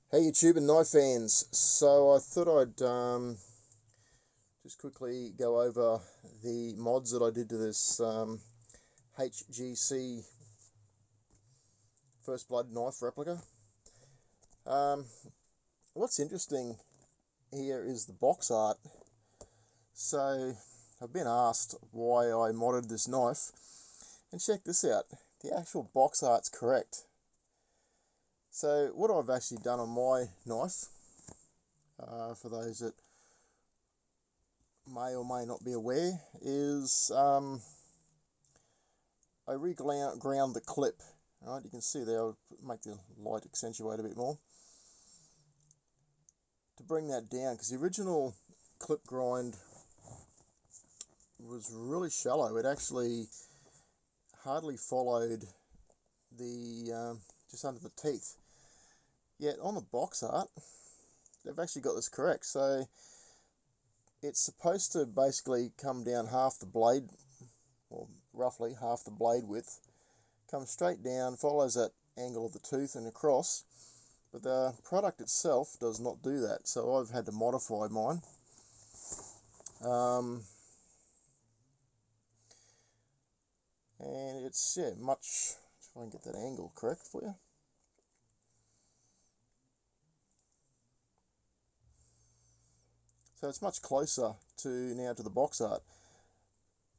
Hey YouTube and knife fans, so I thought I'd just quickly go over the mods that I did to this HGC First Blood knife replica. What's interesting here is the box art. So I've been asked why I modded this knife, and check this out, the actual box art's correct. So what I've actually done on my knife, for those that may or may not be aware, is I ground the clip. Right, you can see there, I'll make the light accentuate a bit more to bring that down, because the original clip grind was really shallow. It actually hardly followed the just under the teeth. Yet on the box art, they've actually got this correct. So it's supposed to basically come down half the blade, or roughly half the blade width, comes straight down, follows that angle of the tooth and across, but the product itself does not do that, so I've had to modify mine. And it's, yeah, much, try and get that angle correct for you. So it's much closer to now to the box art.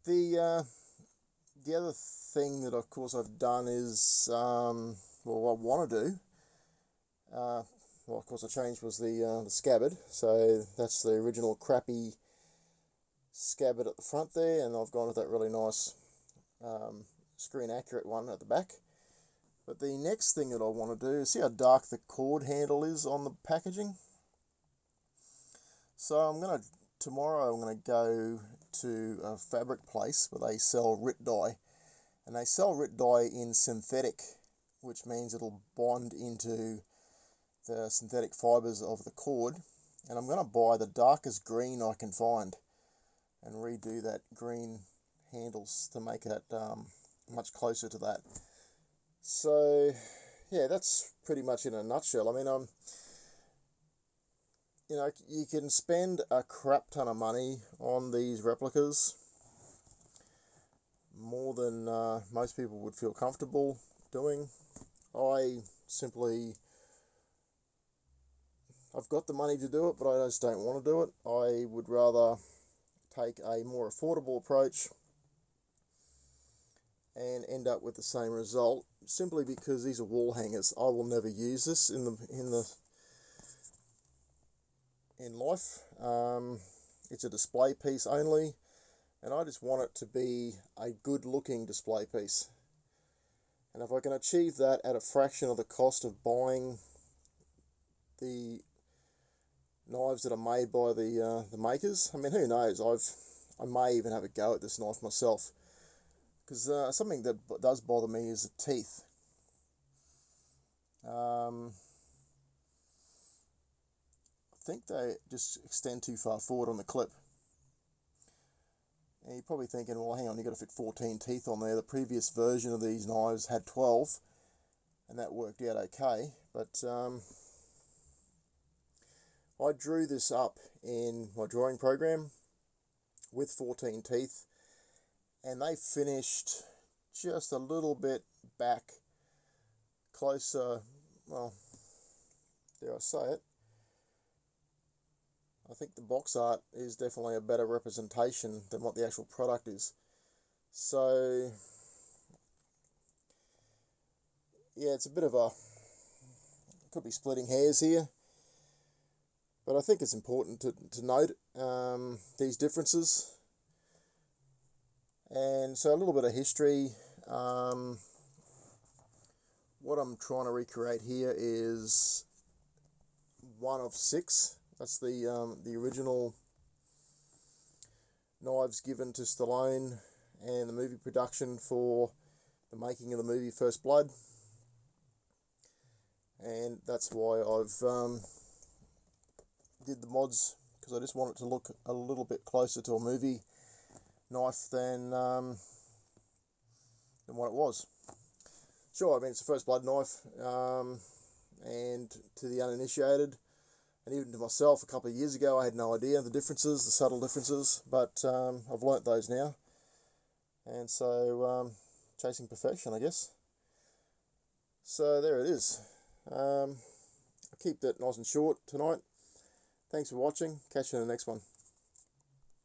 The other thing that of course I've done is, well, what I want to do, well, of course I changed was the scabbard. So that's the original crappy scabbard at the front there, and I've gone with that really nice screen accurate one at the back. But the next thing that I want to do is see how dark the cord handle is on the packaging. So tomorrow I'm gonna go to a fabric place where they sell RIT dye, and they sell RIT dye in synthetic, which means it'll bond into the synthetic fibers of the cord. And I'm gonna buy the darkest green I can find and redo that green handles to make it much closer to that. So yeah, that's pretty much in a nutshell. I mean, you know, you can spend a crap ton of money on these replicas, more than most people would feel comfortable doing. I've got the money to do it, but I just don't want to do it. I would rather take a more affordable approach and end up with the same result, simply because these are wall hangers. I will never use this in life. It's a display piece only, and I just want it to be a good looking display piece. And if I can achieve that at a fraction of the cost of buying the knives that are made by the makers, I mean, who knows? I may even have a go at this knife myself, because something that does bother me is the teeth. I think they just extend too far forward on the clip. And you're probably thinking, well, hang on, you've got to fit 14 teeth on there. The previous version of these knives had 12, and that worked out okay. But I drew this up in my drawing program with 14 teeth, and they finished just a little bit back, closer, well, dare I say it, I think the box art is definitely a better representation than what the actual product is. So yeah, it's a bit of a, could be splitting hairs here, but I think it's important to note these differences. And so a little bit of history. What I'm trying to recreate here is one of 6. That's the original knives given to Stallone and the movie production for the making of the movie First Blood. And that's why I've did the mods, because I just want it to look a little bit closer to a movie knife than what it was. Sure, I mean, it's a First Blood knife. and to the uninitiated, and even to myself a couple of years ago, I had no idea the differences, the subtle differences, but I've learnt those now. And so, chasing perfection, I guess. So there it is. I'll keep that nice and short tonight. Thanks for watching. Catch you in the next one.